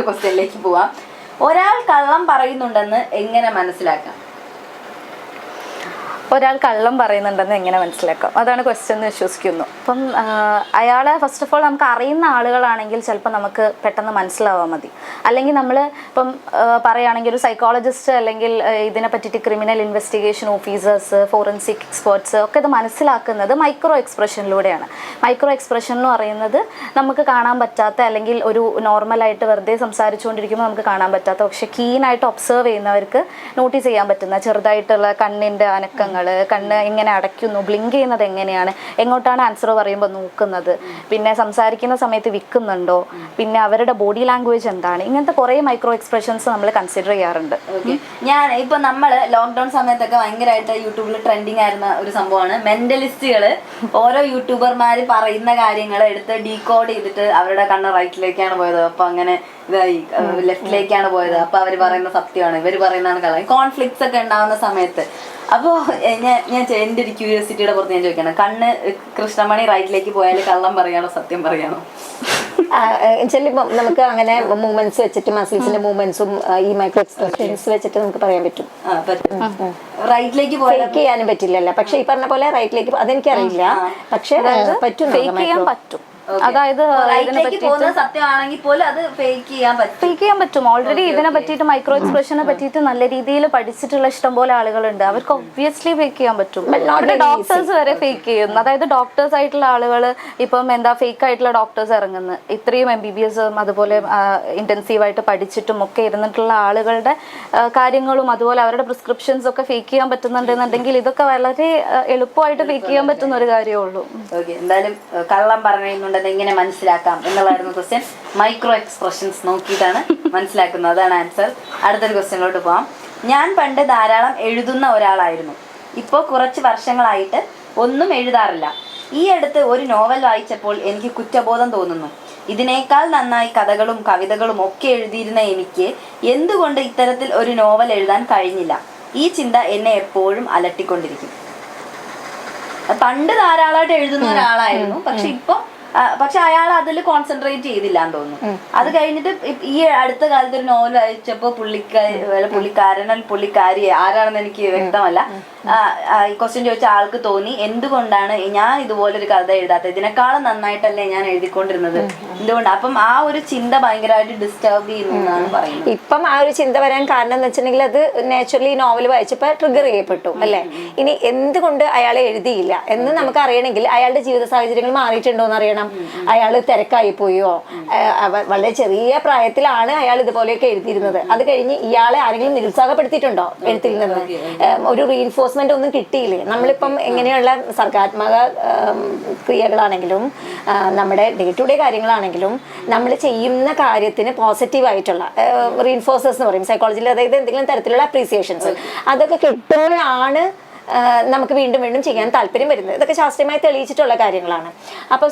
ക്വസ്റ്റ്യനിലേക്ക് പോവാം. ഒരാൾ കള്ളം പറയുന്നുണ്ടെന്ന് എങ്ങനെ മനസ്സിലാക്കാം? ഒരാൾ കള്ളം പറയുന്നുണ്ടെന്ന് എങ്ങനെ മനസ്സിലാക്കാം, അതാണ് ക്വസ്റ്റ്യൻ എന്ന് വിശ്വസിക്കുന്നു. അപ്പം അയാളെ ഫസ്റ്റ് ഓഫ് ഓൾ നമുക്ക് അറിയുന്ന ആളുകളാണെങ്കിൽ ചിലപ്പോൾ നമുക്ക് പെട്ടെന്ന് മനസ്സിലാവാൻ മതി. അല്ലെങ്കിൽ നമ്മൾ ഇപ്പം പറയുകയാണെങ്കിൽ ഒരു സൈക്കോളജിസ്റ്റ് അല്ലെങ്കിൽ ഇതിനെ പറ്റിയിട്ട് criminal investigation officers, forensic experts ഒക്കെ ഇത് മനസ്സിലാക്കുന്നത് മൈക്രോ എക്സ്പ്രഷനിലൂടെയാണ്. മൈക്രോ എക്സ്പ്രഷൻ എന്ന് പറയുന്നത് നമുക്ക് കാണാൻ പറ്റാത്ത, അല്ലെങ്കിൽ ഒരു നോർമലായിട്ട് വെറുതെ സംസാരിച്ചുകൊണ്ടിരിക്കുമ്പോൾ നമുക്ക് കാണാൻ പറ്റാത്ത, പക്ഷെ കീനായിട്ട് ഒബ്സർവ് ചെയ്യുന്നവർക്ക് നോട്ടീസ് ചെയ്യാൻ പറ്റുന്ന ചെറുതായിട്ടുള്ള കണ്ണിൻ്റെ അനക്കങ്ങൾ, കണ്ണ് എങ്ങനെ അടയ്ക്കുന്നു, ബ്ലിങ്ക് ചെയ്യുന്നത് എങ്ങനെയാണ്, എങ്ങോട്ടാണ് ആൻസർ പറയുമ്പോൾ നോക്കുന്നത്, പിന്നെ സംസാരിക്കുന്ന സമയത്ത് വിൽക്കുന്നുണ്ടോ, പിന്നെ അവരുടെ ബോഡി ലാംഗ്വേജ് എന്താണ്, ഇങ്ങനത്തെ കുറേ മൈക്രോ എക്സ്പ്രഷൻസ് നമ്മൾ കൺസിഡർ ചെയ്യാറുണ്ട്. ഓക്കെ, ഞാൻ ഇപ്പൊ നമ്മൾ ലോക്ക്ഡൌൺ സമയത്തൊക്കെ ഭയങ്കരമായിട്ട് യൂട്യൂബിൽ ട്രെൻഡിങ് ആയിരുന്ന ഒരു സംഭവമാണ് മെന്റലിസ്റ്റുകൾ ഓരോ യൂട്യൂബർമാർ പറയുന്ന കാര്യങ്ങൾ എടുത്ത് ഡീകോഡ് ചെയ്തിട്ട് അവരുടെ കണ്ണ് റൈറ്റിലേക്കാണ് പോയത്, അപ്പൊ അങ്ങനെ ഇതായി ലെഫ്റ്റിലേക്കാണ് പോയത്, അപ്പൊ അവർ പറയുന്ന സത്യമാണ്, ഇവർ പറയുന്നതാണ് കള്ളം. കോൺഫ്ലിക്ട്സ് ഒക്കെ ഉണ്ടാവുന്ന സമയത്ത് അപ്പോൾ ഞാൻ എൻ്റെ ഒരു ക്യൂരിയോസിറ്റിയുടെ പുറത്ത് ഞാൻ ചോദിക്കണം, കണ്ണ് കൃഷ്ണമണി റൈറ്റിലേക്ക് പോയാൽ കള്ളം പറയാണോ സത്യം പറയാണോ? ചിലപ്പോൾ നമുക്ക് അങ്ങനെ മൂവ്മെന്റ്സ് വെച്ചിട്ട് മസിൽസിന്റെ മൂവ്മെന്റ്സും ഈ മൈക്രോ എക്സ്പ്രഷൻസ് വെച്ചിട്ട് നമുക്ക് പറയാൻ പറ്റും. റൈറ്റിലേക്ക് ഫേക്ക് ചെയ്യാനും പറ്റില്ലല്ലോ. പക്ഷെ ഈ പറഞ്ഞ പോലെ റൈറ്റിലേക്ക് അതെനിക്കറിയില്ല, പക്ഷെ പറ്റും, ഫേക്ക് ചെയ്യാൻ പറ്റും. അതായത് സത്യമാണെങ്കിൽ പോലും അത് ഫേക്ക് ചെയ്യാൻ പറ്റും. ഓൾറെഡി ഇതിനെ പറ്റിയിട്ട് മൈക്രോ എക്സ്പ്രഷനെ പറ്റിയിട്ട് നല്ല രീതിയിൽ പഠിച്ചിട്ടുള്ള ഇഷ്ടംപോലെ ആളുകളുണ്ട്. അവർക്ക് ഒബ്വിയസ്ലി ഫേക്ക് ചെയ്യാൻ പറ്റും. ഡോക്ടേഴ്സ് വരെ ഫേക്ക് ചെയ്യുന്നു. അതായത് ഡോക്ടേഴ്സ് ആയിട്ടുള്ള ആളുകൾ ഇപ്പം ഫേക്ക് ആയിട്ടുള്ള ഡോക്ടേഴ്സ് ഇറങ്ങുന്നു. ഇത്രയും MBBS അതുപോലെ ഇന്റൻസീവായിട്ട് പഠിച്ചിട്ടും ഒക്കെ ഇരുന്നിട്ടുള്ള ആളുകളുടെ കാര്യങ്ങളും അതുപോലെ അവരുടെ പ്രിസ്ക്രിപ്ഷൻസ് ഒക്കെ ഫേക്ക് ചെയ്യാൻ പറ്റുന്നുണ്ടെന്നുണ്ടെങ്കിൽ ഇതൊക്കെ വളരെ എളുപ്പമായിട്ട് ഫേക്ക് ചെയ്യാൻ പറ്റുന്ന ഒരു കാര്യമേ ഉള്ളൂ. എന്തായാലും കള്ളം പറയുന്നുണ്ട് എങ്ങനെ മനസ്സിലാക്കാം എന്നുള്ളതായിരുന്നു ക്വസ്റ്റ്യൻ. മൈക്രോ എക്സ്പ്രഷൻസ് നോക്കിയിട്ടാണ് മനസ്സിലാക്കുന്നത്, അതാണ് ആൻസർ. അടുത്തൊരു ക്വസ്റ്റ്യനിലോട്ട് പോവാം. ഞാൻ പണ്ട് ധാരാളം എഴുതുന്ന ഒരാളായിരുന്നു. ഇപ്പോൾ കുറച്ച് വർഷങ്ങളായിട്ട് ഒന്നും എഴുതാറില്ല. ഈ അടുത്ത് ഒരു നോവൽ വായിച്ചപ്പോൾ എനിക്ക് കുറ്റബോധം തോന്നുന്നു. ഇതിനേക്കാൾ നന്നായി കഥകളും കവിതകളും ഒക്കെ എഴുതിയിരുന്ന എനിക്ക് എന്തുകൊണ്ട് ഇത്തരത്തിൽ ഒരു നോവൽ എഴുതാൻ കഴിഞ്ഞില്ല? ഈ ചിന്ത എന്നെ എപ്പോഴും അലട്ടിക്കൊണ്ടിരിക്കും. പണ്ട് ധാരാളമായിട്ട് എഴുതുന്ന ഒരാളായിരുന്നു, പക്ഷെ അയാൾ അതിൽ കോൺസെൻട്രേറ്റ് ചെയ്തില്ല എന്ന് തോന്നുന്നു. അത് കഴിഞ്ഞിട്ട് ഈ അടുത്ത കാലത്ത് ഒരു നോവൽ വായിച്ചപ്പോ പുള്ളിക്കാരി ആരാണെന്ന് എനിക്ക് വ്യക്തമല്ല, ഈ ക്വസ്റ്റ്യൻ ചോദിച്ച ആൾക്ക് തോന്നി എന്തുകൊണ്ടാണ് ഞാൻ ഇതുപോലൊരു കഥ എഴുതാത്തത്, ഇതിനേക്കാളും നന്നായിട്ടല്ലേ ഞാൻ എഴുതിക്കൊണ്ടിരുന്നത്, എന്തുകൊണ്ട്? അപ്പം ആ ഒരു ചിന്ത ഭയങ്കരമായിട്ട് ഡിസ്റ്റർബ് ചെയ്യുന്നു എന്നാണ് പറയുന്നത്. ഇപ്പം ആ ഒരു ചിന്ത വരാൻ കാരണം എന്ന് വെച്ചിട്ടുണ്ടെങ്കിൽ അത് നാച്ചുറലി നോവൽ വായിച്ചപ്പോൾ ട്രിഗർ ചെയ്യപ്പെട്ടു അല്ലേ. ഇനി എന്തുകൊണ്ട് അയാളെ എഴുതിയില്ല എന്ന് നമുക്ക് അറിയണമെങ്കിൽ അയാളുടെ ജീവിത സാഹചര്യങ്ങൾ മാറിയിട്ടുണ്ടോ എന്ന് അറിയണം. അയാൾ തിരക്കായി പോയോ, വളരെ ചെറിയ പ്രായത്തിലാണ് അയാൾ ഇതുപോലെയൊക്കെ എഴുതിയിരുന്നത്. അത് കഴിഞ്ഞ് ഇയാളെ ആരെങ്കിലും നിരുത്സാഹപ്പെടുത്തിയിട്ടുണ്ടോ എഴുത്തിൽ നിന്ന്? ഒരു റീഇൻഫോഴ്സ്മെന്റ് ഒന്നും കിട്ടിയില്ലേ? നമ്മളിപ്പം എങ്ങനെയുള്ള സർഗാത്മക ക്രിയകളാണെങ്കിലും നമ്മുടെ ഡേ ടു ഡേ കാര്യങ്ങളാണെങ്കിലും നമ്മൾ ചെയ്യുന്ന കാര്യത്തിന് പോസിറ്റീവായിട്ടുള്ള റീഇൻഫോഴ്സേഴ്സ് എന്ന് പറയും സൈക്കോളജിയിൽ, അതായത് എന്തെങ്കിലും തരത്തിലുള്ള അപ്രീസിയേഷൻസ് അതൊക്കെ കിട്ടുമ്പോഴാണ് നമുക്ക് വീണ്ടും വീണ്ടും ചെയ്യാൻ താല്പര്യം വരുന്നത്. ഇതൊക്കെ ശാസ്ത്രീയമായി തെളിയിച്ചിട്ടുള്ള കാര്യങ്ങളാണ്. അപ്പം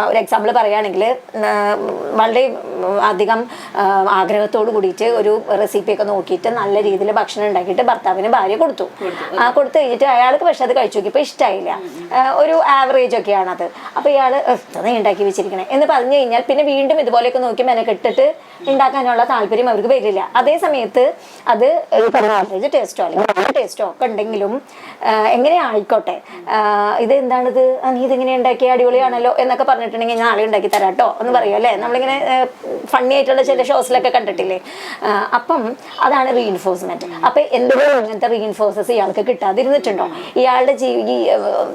ഒരു എക്സാമ്പിൾ പറയുകയാണെങ്കിൽ വളരെ അധികം ആഗ്രഹത്തോട് കൂടിയിട്ട് ഒരു റെസിപ്പിയൊക്കെ നോക്കിയിട്ട് നല്ല രീതിയിൽ ഭക്ഷണം ഉണ്ടാക്കിയിട്ട് ഭർത്താവിന് ഭാര്യ കൊടുത്തു കഴിഞ്ഞിട്ട് അയാൾക്ക് പക്ഷെ അത് കഴിച്ചു നോക്കിയപ്പോൾ ഇഷ്ടമായില്ല, ഒരു ആവറേജ് ഒക്കെയാണത്. അപ്പോൾ ഇയാൾ നീ ഉണ്ടാക്കി വെച്ചിരിക്കണേ എന്ന് പറഞ്ഞു കഴിഞ്ഞാൽ പിന്നെ വീണ്ടും ഇതുപോലെയൊക്കെ നോക്കി മെനക്കെട്ടിട്ട് ഉണ്ടാക്കാനുള്ള താല്പര്യം അവർക്ക് വരില്ല. അതേ സമയത്ത് അത് ആവറേജ് ടേസ്റ്റോ അല്ലെങ്കിൽ ടേസ്റ്റോ ഒക്കെ ഉണ്ടെങ്കിലും എങ്ങനെ ആയിക്കോട്ടെ, ഇത് എന്താണിത്, നീ ഇതെങ്ങനെ ഉണ്ടാക്കിയ അടിപൊളിയാണല്ലോ എന്നൊക്കെ പറഞ്ഞിട്ടുണ്ടെങ്കിൽ ഞാൻ നാളെ ഉണ്ടാക്കി തരാട്ടോ എന്ന് പറയും അല്ലേ. നമ്മളിങ്ങനെ ഫണ്ണി ആയിട്ടുള്ള ചില ഷോസിലൊക്കെ കണ്ടിട്ടില്ലേ. അപ്പം അതാണ് റീഇൻഫോഴ്സ്മെന്റ്. അപ്പം എന്തെങ്കിലും അങ്ങനത്തെ റീഇൻഫോഴ്സസ് ഇയാൾക്ക് കിട്ടാതിരുന്നിട്ടുണ്ടോ? ഇയാളുടെ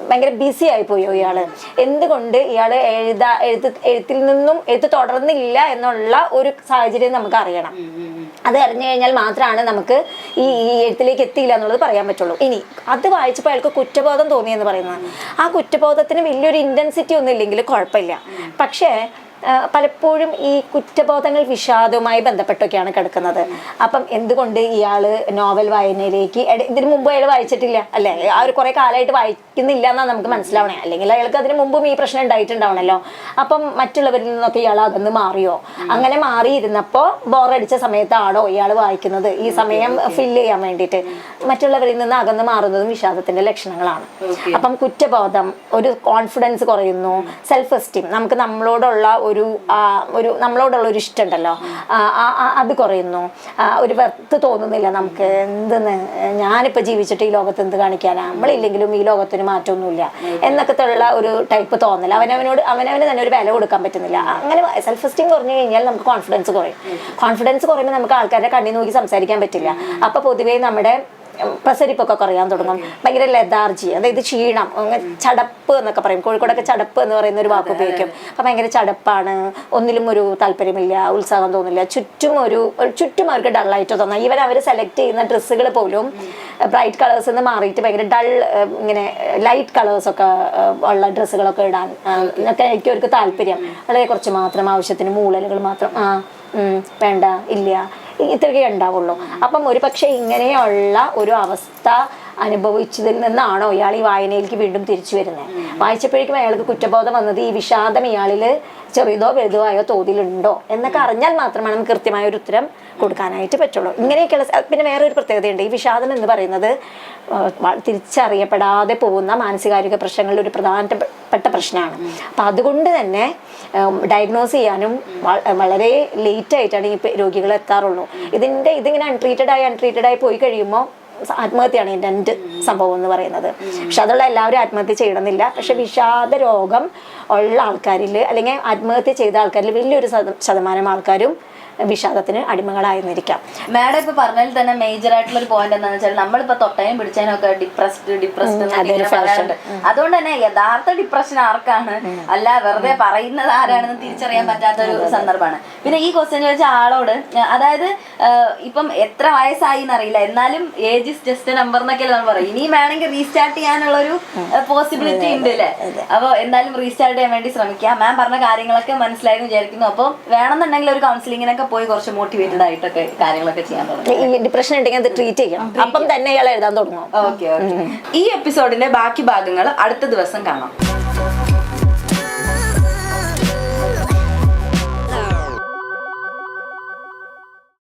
ഭയങ്കര ബിസി ആയിപ്പോയോ ഇയാള്? എന്തുകൊണ്ട് ഇയാൾ എഴുത്തിൽ നിന്നും എഴുത്ത് തുടർന്നില്ല എന്നുള്ള ഒരു സാഹചര്യം നമുക്ക് അറിയണം. അത് അറിഞ്ഞു കഴിഞ്ഞാൽ മാത്രമാണ് നമുക്ക് ഈ എഴുത്തിലേക്ക് എത്തിയില്ല എന്നുള്ളത് പറയാൻ പറ്റുള്ളൂ. ഇനി അത് വായിച്ചപ്പോൾ അയാൾക്ക് കുറ്റബോധം തോന്നിയെന്ന് പറയുന്നത്, ആ കുറ്റബോധത്തിന് വലിയൊരു ഇൻറ്റൻസിറ്റി ഒന്നും ഇല്ലെങ്കിൽ കുഴപ്പമില്ല. പക്ഷേ പലപ്പോഴും ഈ കുറ്റബോധങ്ങൾ വിഷാദവുമായി ബന്ധപ്പെട്ടൊക്കെയാണ് കിടക്കുന്നത്. അപ്പം എന്തുകൊണ്ട് ഇയാൾ നോവൽ വായനയിലേക്ക് ഇതിനു മുമ്പ് അയാൾ വായിച്ചിട്ടില്ല അല്ലേ? ആ ഒരു കുറേ കാലമായിട്ട് വായിക്കുന്നില്ല എന്നാണ് നമുക്ക് മനസ്സിലാവണേ. അല്ലെങ്കിൽ അയാൾക്ക് അതിന് മുമ്പും ഈ പ്രശ്നം ഉണ്ടായിട്ടുണ്ടാവണല്ലോ. അപ്പം മറ്റുള്ളവരിൽ നിന്നൊക്കെ ഇയാൾ അകന്ന് മാറിയോ? അങ്ങനെ മാറിയിരുന്നപ്പോൾ ബോറടിച്ച സമയത്താണോ ഇയാൾ വായിക്കുന്നത്? ഈ സമയം ഫില്ല് ചെയ്യാൻ വേണ്ടിയിട്ട് മറ്റുള്ളവരിൽ നിന്ന് അകന്ന് മാറുന്നതും വിഷാദത്തിന്റെ ലക്ഷണങ്ങളാണ്. അപ്പം കുറ്റബോധം, ഒരു കോൺഫിഡൻസ് കുറയുന്നു, സെൽഫ് എസ്റ്റീം, നമുക്ക് നമ്മളോടുള്ള ഒരു നമ്മളോടുള്ള ഒരു ഇഷ്ടം ഉണ്ടല്ലോ, അത് കുറയുന്നു. ഒരു വെർത്ത് തോന്നുന്നില്ല നമുക്ക്. എന്തെന്ന് ഞാനിപ്പോൾ ജീവിച്ചിട്ട് ഈ ലോകത്ത് എന്ത് കാണിക്കാനാ, നമ്മളില്ലെങ്കിലും ഈ ലോകത്തിന് മാറ്റമൊന്നുമില്ല എന്നൊക്കെ ഉള്ള ഒരു ടൈപ്പ് തോന്നല. അവനവന് തന്നെ ഒരു വില കൊടുക്കാൻ പറ്റുന്നില്ല. അങ്ങനെ സെൽഫ് എസ്റ്റീം കുറഞ്ഞു കഴിഞ്ഞാൽ നമുക്ക് കോൺഫിഡൻസ് കുറയും. കോൺഫിഡൻസ് കുറയുമ്പോൾ നമുക്ക് ആൾക്കാരുടെ കണ്ണി നോക്കി സംസാരിക്കാൻ പറ്റില്ല. അപ്പൊ പൊതുവേ നമ്മുടെ പ്രസരിപ്പൊക്കെ കുറയാൻ തുടങ്ങും. ഭയങ്കര ലെതാർജി, അതായത് ക്ഷീണം, ചടപ്പ് എന്നൊക്കെ പറയും. കോഴിക്കോടൊക്കെ ചടപ്പ് എന്ന് പറയുന്ന ഒരു വാക്ക് ഉപയോഗിക്കും. അപ്പം ഭയങ്കര ചടപ്പാണ്, ഒന്നിലും ഒരു താല്പര്യമില്ല, ഉത്സാഹം തോന്നില്ല, ചുറ്റും അവർക്ക് ഡള്ളായിട്ട് തോന്നാം. അവർ സെലക്ട് ചെയ്യുന്ന ഡ്രസ്സുകൾ പോലും ബ്രൈറ്റ് കളേഴ്സ് നിന്ന് മാറിയിട്ട് ഭയങ്കര ഡൾ, ഇങ്ങനെ ലൈറ്റ് കളേഴ്സൊക്കെ ഉള്ള ഡ്രസ്സുകളൊക്കെ ഇടാൻ ഒക്കെ ആയിരിക്കും അവർക്ക് താല്പര്യം. വളരെ കുറച്ച് മാത്രം, ആവശ്യത്തിന് മൂളലുകൾ മാത്രം, വേണ്ട, ഇല്ല, ഇത്രയൊക്കെ ഉണ്ടാവുള്ളൂ. അപ്പം ഒരു പക്ഷേ ഇങ്ങനെയുള്ള ഒരു അവസ്ഥ അനുഭവിച്ചതിൽ നിന്നാണോ ഇയാൾ ഈ വായനയിലേക്ക് വീണ്ടും തിരിച്ചു വരുന്നത്? വായിച്ചപ്പോഴേക്കും അയാൾക്ക് കുറ്റബോധം വന്നത് ഈ വിഷാദം ഇയാളിൽ ചെറുതോ വലുതോ ആയോ തോതിലുണ്ടോ എന്നൊക്കെ അറിഞ്ഞാൽ മാത്രമാണ് നമുക്ക് കൃത്യമായ ഒരു ഉത്തരം കൊടുക്കാനായിട്ട് പറ്റുള്ളൂ. ഇങ്ങനെയൊക്കെയുള്ള പിന്നെ വേറൊരു പ്രത്യേകതയുണ്ട്. ഈ വിഷാദം എന്ന് പറയുന്നത് തിരിച്ചറിയപ്പെടാതെ പോകുന്ന മാനസികാരോഗ്യ പ്രശ്നങ്ങളിൽ ഒരു പ്രധാനപ്പെട്ട പ്രശ്നമാണ്. അപ്പം അതുകൊണ്ട് തന്നെ ഡയഗ്നോസ് ചെയ്യാനും വളരെ ലേറ്റ് ആയിട്ടാണ് ഈ രോഗികൾ എത്താറുള്ളൂ. ഇതിങ്ങനെ അൺട്രീറ്റഡ് ആയി പോയി കഴിയുമ്പോൾ ആത്മഹത്യയാണ് ഇതിൻ്റെ എൻ്റെ സംഭവം എന്ന് പറയുന്നത്. പക്ഷെ അതുള്ള എല്ലാവരും ആത്മഹത്യ ചെയ്യണമെന്നില്ല. പക്ഷെ വിഷാദ രോഗം ഉള്ള ആൾക്കാരിൽ അല്ലെങ്കിൽ ആത്മഹത്യ ചെയ്ത ആൾക്കാരിൽ വലിയൊരു ശതമാനം ആൾക്കാരും വിഷാദത്തിന് അടിമകളായിരുന്നിരിക്കാം. മാഡം ഇപ്പൊ പറഞ്ഞതിൽ തന്നെ മേജർ ആയിട്ടുള്ള ഒരു പോയിന്റ് എന്താണെന്ന് വെച്ചാൽ നമ്മളിപ്പോ തൊട്ടയും പിടിച്ചതിനൊക്കെ ഡിപ്രസ്ഡ് പറയാറുണ്ട്. അതുകൊണ്ട് തന്നെ യഥാർത്ഥ ഡിപ്രഷൻ ആർക്കാണ്, അല്ല വെറുതെ പറയുന്നത് ആരാണെന്ന് തിരിച്ചറിയാൻ പറ്റാത്ത ഒരു സന്ദർഭമാണ്. പിന്നെ ഈ ക്വസ്റ്റ്യൻ ചോദിച്ച ആളോട്, അതായത് ഇപ്പം എത്ര വയസ്സായി എന്നറിയില്ല, എന്നാലും ഏജ് ഇസ് ജസ്റ്റ് നമ്പർ എന്നൊക്കെയല്ലേ നമ്മൾ പറയും. ഇനിയും വേണമെങ്കിൽ റീസ്റ്റാർട്ട് ചെയ്യാനുള്ള ഒരു പോസിബിലിറ്റി ഉണ്ട് അല്ലേ? അപ്പോൾ എന്തായാലും റീസ്റ്റാർട്ട് ചെയ്യാൻ വേണ്ടി ശ്രമിക്കാം. മാം പറഞ്ഞ കാര്യങ്ങളൊക്കെ മനസ്സിലായെന്ന് വിചാരിക്കുന്നു. അപ്പോൾ വേണമെന്നുണ്ടെങ്കിൽ ഒരു കൗൺസിലിങ്ങിനൊക്കെ പോയി കുറച്ച് മോട്ടിവേറ്റഡ് ആയിട്ടൊക്കെ കാര്യങ്ങളൊക്കെ ചെയ്യാൻ തുടങ്ങും. ഈ ഡിപ്രഷൻ ഉണ്ടെങ്കിൽ അത് ട്രീറ്റ് ചെയ്യാം. അപ്പം തന്നെ ഇയാൾ എഴുതാൻ തുടങ്ങും. ഓക്കെ. ഈ എപ്പിസോഡിന്റെ ബാക്കി ഭാഗങ്ങൾ അടുത്ത ദിവസം കാണാം.